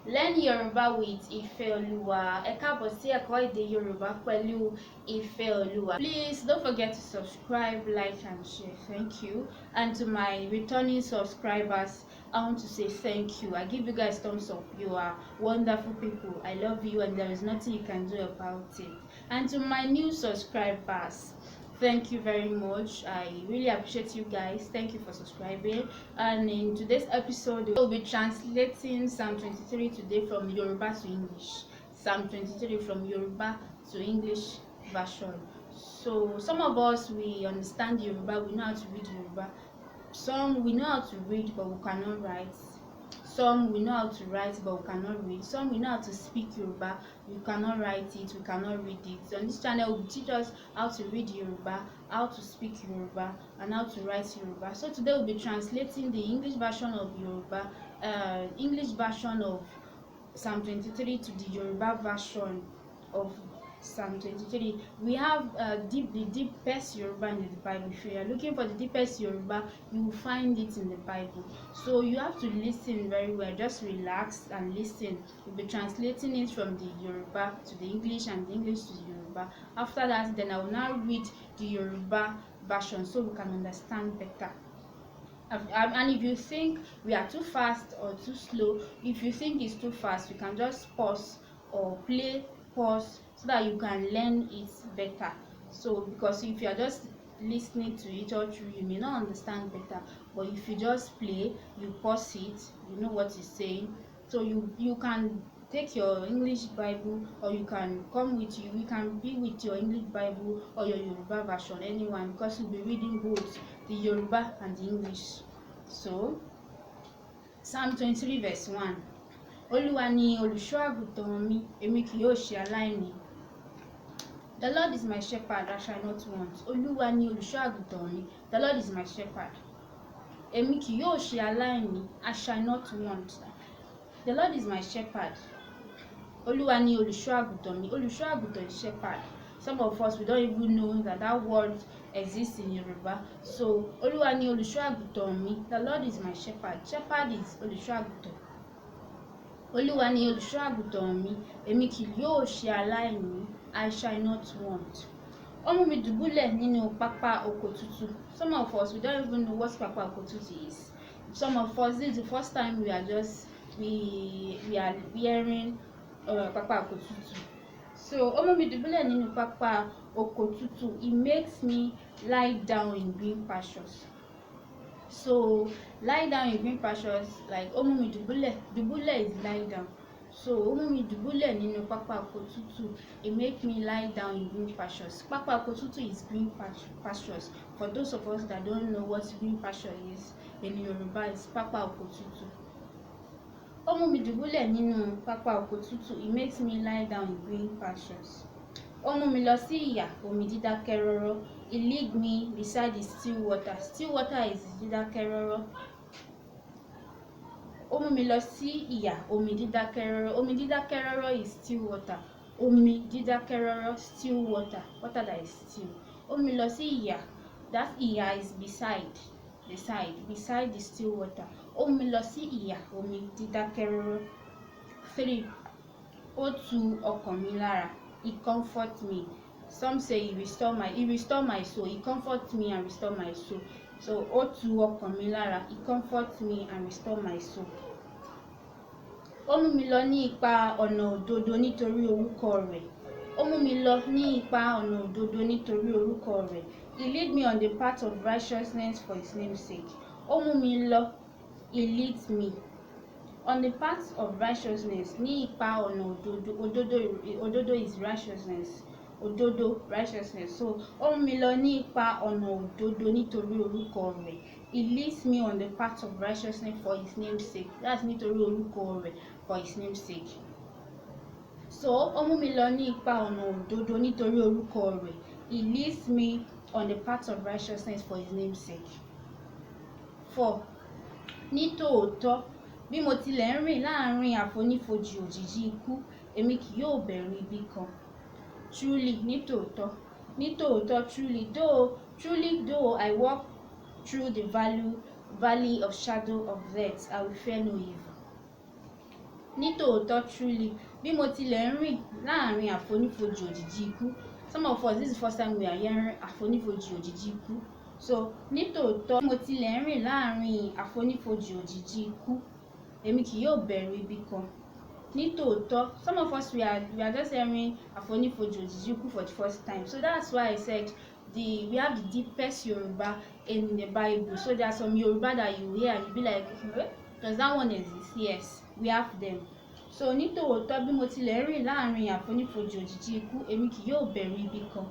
Learn Yorùbá with Ìféolúwa. Ẹ káàbọ̀ sí ẹ̀kọ́ èdè Yorùbá pẹ̀lú Ìféolúwa. Please don't forget to subscribe, like and share. Thank you. And to my returning subscribers, I want to say thank you. I give you guys thumbs up. You are wonderful people. I love you and there is nothing you can do about it. And to my new subscribers, thank you very much. I really appreciate you guys. Thank you for subscribing. And in today's episode, we'll be translating Psalm 23 today from Yoruba to English. Psalm 23 from Yoruba to English version. So some of us, we understand Yoruba, we know how to read Yoruba. Some we know how to read but we cannot write. Some we know how to write but we cannot read. Some we know how to speak Yoruba, we cannot write it, we cannot read it. So on this channel we teach us how to read Yoruba, how to speak Yoruba, and how to write Yoruba. So today we'll be translating the English version of Yoruba, English version of Psalm 23 to the Yoruba version of Psalm 23. We have the deepest Yoruba in the Bible. If you are looking for the deepest Yoruba, you will find it in the Bible. So you have to listen very well. Just relax and listen. We'll be translating it from the Yoruba to the English and the English to the Yoruba. After that, then I will now read the Yoruba version so we can understand better. And if you think we are too fast or too slow, if you think it's too fast, you can just pause or pause so that you can learn it better. So because if you are just listening to it all through, you may not understand better, but if you just play, you pause it, you know what it's saying. So you can take your English Bible, or you can come with you can be with your English Bible or your Yoruba version, anyone, because you'll be reading both the Yoruba and the English. So Psalm 23 verse 1. Olúwa ni olùṣọ́ àgùntàn mi, èmi kì yóò ṣe aláìní. The Lord is my shepherd, I shall not want. Olúwa ni olùṣọ́ àgùntàn mi, the Lord is my shepherd. Èmi kì yóò ṣe aláìní, I shall not want. The Lord is my shepherd. Olúwa ni olùṣọ́ àgùntàn mi. Olùṣọ́ àgùntàn is shepherd. Some of us, we don't even know that word exists in Yoruba. So Olúwa ni olùṣọ́ àgùntàn mi. The Lord is my shepherd. Shepherd is olùṣọ́ àgùntàn. Olúwa ni olùṣọ́ àgùntàn mi, èmi kì yóò ṣe aláìní, I shall not want. Ó mú mi dùbúlẹ̀ nínú pápá oko tútù. Some of us, we don't even know what pápá oko tútù is. Some of us, this is the first time we are hearing pápá oko tútù. So ó mú mi dùbúlẹ̀ nínú pápá oko tútù. It makes me lie down in green pastures. So lie down in green pastures, like ó mú mi dùbúlẹ̀. Dùbúlẹ̀ is lie down. So ó mú mi dùbúlẹ̀ nínú pápá oko tútù. It make me lie down in green pastures. Pápá oko tútù is green pastures. For those of us that don't know what green pasture is, in Yoruba is pápá oko tútù. Ó mú mi dùbúlẹ̀ nínú pápá oko tútù. It makes me lie down in green pastures. Ó mú mi lọ sí ìyá omi dídákẹ́ rọ́rọ́. It lead me beside the still water. Still water is dídákẹ́ rọ́rọ́. Ó mú mi lọ sí ìyá omi dídákẹ́ rọ́rọ́. Omi dídákẹ́ rọ́rọ́ is still water. Omi dídákẹ́ rọ́rọ́, still water, water that is still. Ó mú mi lọ sí ìyá. That ìyá is beside the still water. Ó mú mi lọ sí ìyá omi dídákẹ́ rọ́rọ́. 3. Ó tu ọkàn mi lára. It comforts me. Some say it restore my soul. It comforts me and restore my soul. So ó tu ọkàn mi lára. It comforts me and restore my soul. Ó mú mi lọ ní ipa ọ̀nà òdodo nítorí orúkọ rẹ̀. Ó mú mi lọ ní ipa ọ̀nà òdodo nítorí orúkọ rẹ̀. He lead me on the path of righteousness for his name's sake. Ó mú mi lọ. He leads me on the path of righteousness. Ní ipa ọ̀nà òdodo. Òdodo is righteousness. Òdodo, righteousness. So ó mú mi lọ ní ipa ọ̀nà òdodo nítorí orúkọ rẹ̀. He leads me on the path of righteousness for his name's sake. That's nítorí orúkọ rẹ̀, for his name's sake. So ó mú mi lọ ní ipa ọ̀nà òdodo nítorí orúkọ rẹ̀. He leads me on the path of righteousness for his name's sake. 4. Ní tòótọ́, bí mo tilẹ̀ ń rìn láàrin àfonífojì òjìji ikú, èmi kì yóò bẹ̀rù ibi kan. Truly, ní tòótọ́, truly though I walk through the valley of shadow of death, I will fear no evil. Nítòótọ́ truly, bí mo tilẹ̀ ń rìn láàrin àfonífojì òjìji ikú. Some of us, this is the first time we are hearing àfonífojì òjìji ikú. So nítòótọ́ bí mo tilẹ̀ ń rìn láàrin àfonífojì òjìji ikú, èmi kì yóò bẹ̀rù ibi kan. Nítòótọ́, some of us we are just hearing àfonífojì òjìji ikú for the first time. So that's why I said we have the deepest Yoruba in the Bible. So there are some Yoruba that you hear and you be like, does that one exist? Yes, we have them. So nítòótọ́ bí mo tilẹ̀ ń rìn láàrin àfonífojì òjìji ikú, èmi kì yóò bẹ̀rù ibi kan.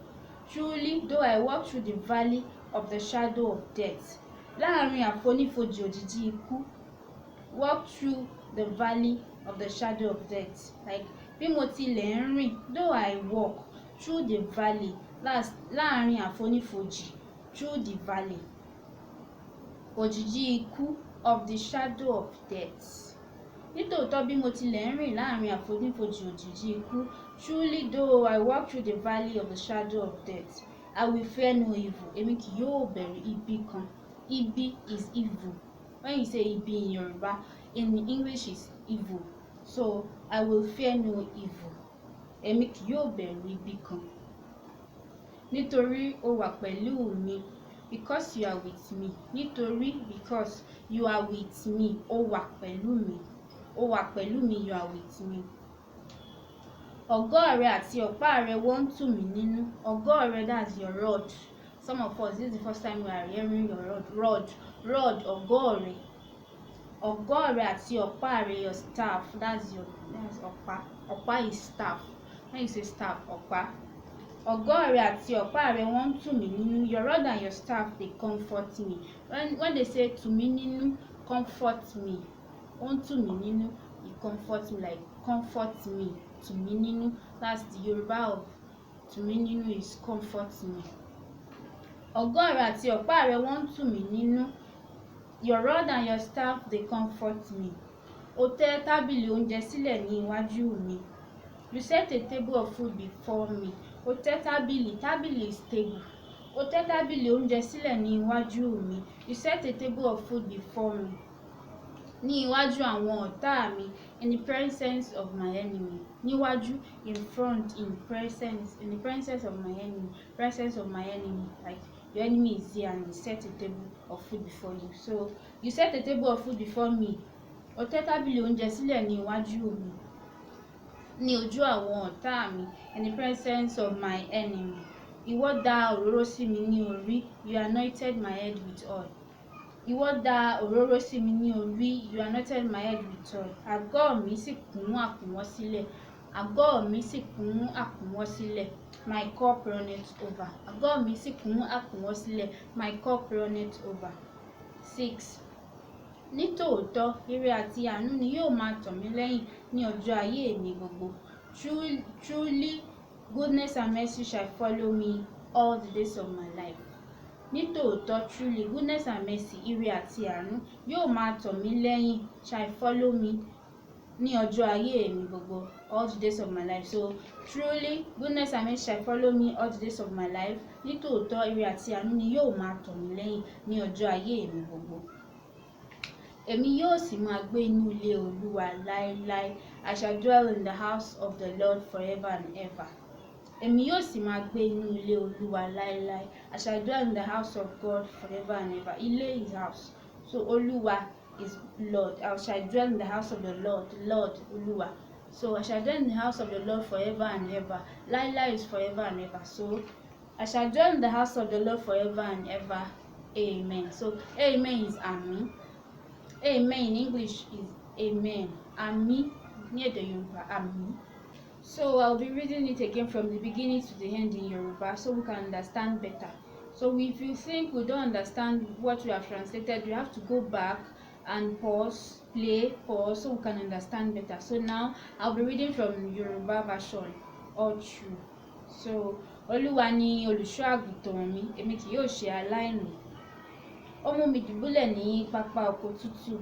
Truly, though I walk through the valley of the shadow of death. Láàrin àfonífojì òjìji ikú, walk through the valley of the shadow of death. Like bí mo tilẹ̀ ń rìn, though I walk through the valley, láàrin àfonífojì, through the valley òjìji ikú of the shadow of death. Nítòótọ́ bí mo tilẹ̀ ń rìn láàrin àfonífojì òjìji ikú, truly though I walk through the valley of the shadow of death, I will fear no evil. Èmi kì yóò bẹ̀rù ibi kan. Ibi is evil. When you say ibi in Yoruba, in English is evil. So I will fear no evil. Èmi kì yóò bẹ̀rù ibi kan. Nítorí o wà pẹ̀lú mi. Because you are with me. Nítorí because you are with me. O wà pẹ̀lú mi. O wà pẹ̀lú mi, you are with me. Ọ̀gọ́ rẹ àti ọ̀pá rẹ wọ́n ń tù mí nínú. Ọ̀gọ́ rẹ, that's your rod. Some of us, this is the first time we are hearing your rod. Rod, ọ̀gọ́ rẹ. Ọ̀gọ́ rẹ àti ọ̀pá rẹ, your staff, that's ọ̀pá. Ọ̀pá is staff. When you say staff, ọ̀pá. Ọ̀gọ́ rẹ àti ọ̀pá rẹ wọ́n ń tù mí nínú. Your rod and your staff, they comfort me. When they say tù mí nínú, comfort me. Ó ń tù mí nínú, you comfort me, like comfort me. Tù mí nínú, that's the Yoruba of tù mí nínú is comfort me. Ọ̀gọ́ rẹ àti ọ̀pá rẹ wọ́n ń tù mí nínú. Your rod and your staff, they comfort me. O tẹ́ tábìlì oúnjẹ sílẹ̀ ní iwájú mi. You set a table of food before me. O tẹ́ tábìlì is table. O tẹ́ tábìlì oúnjẹ sílẹ̀ ní iwájú mi. You set a table of food before me. Ní iwájú àwọn ọ̀tá mi, in the presence of my enemy. Níwájú, in front, in the presence of my enemy. Presence of my enemy, like your enemy is here and you set a table of food before you. So you set a table of food before me. O tẹ́ tábìlì oúnjẹ sílẹ̀ ní iwájú mi. Ní ojú àwọn ọ̀tá mi, in the presence of my enemy. Ìwọ dà òróró sí mi ní orí. You anointed my head with oil. Ìwọ dà òróró sí mi ní orí. You anointed my head with oil. Àgọ́ mi sì kún àkúnwọ́ sílẹ̀. Àgọ́ mi sì kún àkúnwọ́ sílẹ̀. My cup runneth over. Àgọ́ mi sì kún àkúnwọ́ sílẹ̀. My cup runneth over. 6. Nítòótọ́, ire àti àánú ni yóò máa tọ̀ mí lẹ́yìn ní ọjọ́ ayé mi gbogbo. Truly, goodness and mercy shall follow me all the days of my life. Nítòótọ́, truly, goodness and mercy, ire àti àánú yóò máa tọ̀ mí lẹ́yìn, shall follow me ní ọjọ́ ayé mi gbogbo, all the days of my life. So truly, goodness and mercy shall follow me all the days of my life. Nítòótọ́, ire àti àánú ni yóò máa tọ̀ mí lẹ́yìn ní ọjọ́ ayé mi gbogbo. Èmi yóò sì máa gbé inú ilé Olúwa láéláé. I shall dwell in the house of the Lord forever and ever. Èmi yóò sì máa gbé inú ilé Olúwa láéláé. I shall dwell in the house of God forever and ever. Ilé is house. So Olúwa is Lord. I shall dwell in the house of the Lord. Lord, Olúwa. So I shall dwell in the house of the Lord forever and ever. Láéláé is forever and ever. So I shall dwell in the house of the Lord forever and ever. Amen. So amen is àmín. Amen in English is amen. Àmín ní èdè Yorùbá, àmín. So I'll be reading it again from the beginning to the end in Yoruba so we can understand better. So if you think we don't understand what we have translated, we have to go back and pause, play, pause so we can understand better. So now I'll be reading from Yoruba version all through. So Olúwa ni olùṣọ́ àgùntàn mi, èmi kì yóò ṣe aláìní. Ó mú mi dùbúlẹ̀ ní pápá oko tútù.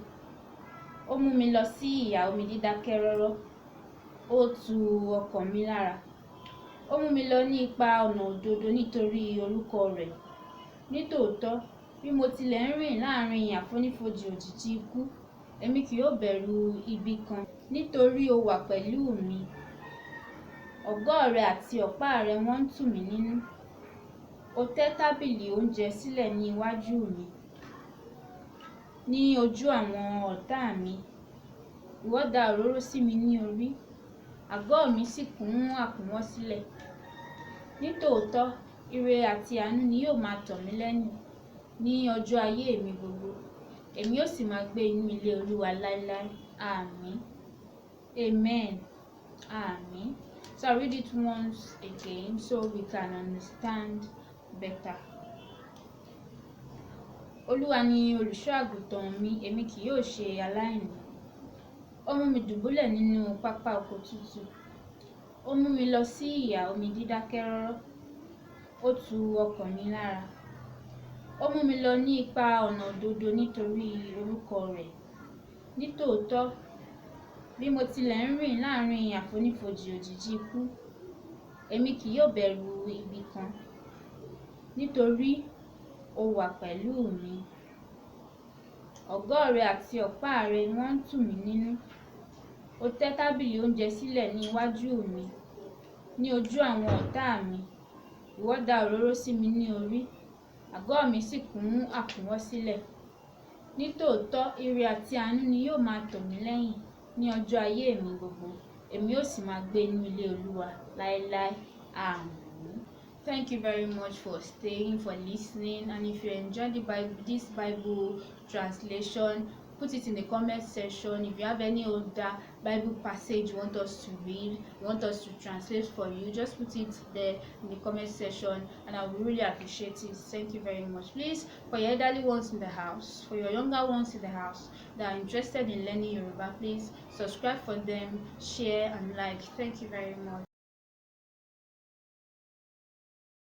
Ó mú mi lọ sí ìhà omi dídákẹ́ rọ́rọ́. Ó tu ọkàn mi lára. Ó mú mi lọ ní ipa ọ̀nà òdodo nítorí orúkọ rẹ̀. Nítòótọ́, bí mo tilẹ̀ ń rìn láàrin àfonífojì òjìji ikú, èmi kì yóò bẹ̀rù ibi kan. nítorí o wà pẹ̀lú mi. Ọ̀gọ́ rẹ àti ọ̀pá rẹ wọ́n ń tù mí nínú. O tẹ́ tábìlì oúnjẹ sílẹ̀ ní iwájú mi, ní ojú àwọn ọ̀tá mi. Ìwọ da òróró sí mi ní orí, àgọ́ mi sì kún àkúnwọ́ sílẹ̀. Nítòótọ́, ire àti àánú ni yóò máa tọ̀ mí lẹ́yìn ní ọjọ́ ayé mi gbogbo. Èmi yóò sì máa gbé inú ilé Olúwa láéláé. Àmín. Amen. Àmín. So I'll read it once again so we can understand better. Olúwa ni olùṣọ́ àgùntàn mi, èmi kì yóò ṣe aláìní. Ó mú mi dùbúlẹ̀ nínú pápá oko tútù. Ó mú mi lọ sí ìhà omi dídákẹ́ rọ́rọ́. Ó tu ọkàn mi lára. Ó mú mi lọ ní ipa ọ̀nà òdodo nítorí orúkọ rẹ̀. Nítòótọ́, bí mo tilẹ̀ ń rìn láàrin àfonífojì òjìji ikú, èmi kì yóò bẹ̀rù ibi kan, nítorí o wà pẹ̀lú mi. Ọ̀gọ́ rẹ àti ọ̀pá rẹ wọ́n ń tù mí nínú. O tẹ́ tábìlì oúnjẹ sílẹ̀ ní iwájú mi, ní ojú àwọn ọ̀tá mi. Ìwọ da òróró sí mi ní orí, àgọ́ mi sì kún àkúnwọ́ sílẹ̀. Nítòótọ́, ire àti àánú ni yóò máa tọ̀ mí lẹ́yìn ní ọjọ́ ayé mi gbogbo. Èmi yóò sì máa gbé inú ilé Olúwa láéláé. Àmín. Thank you very much for staying, for listening. And if you enjoyed this Bible translation, put it in the comment section. If you have any other Bible passage you want us to read, you want us to translate for you, just put it there in the comment section and I will really appreciate it. Thank you very much. Please, for your elderly ones in the house, for your younger ones in the house that are interested in learning Yoruba, please subscribe for them, share and like. Thank you very much.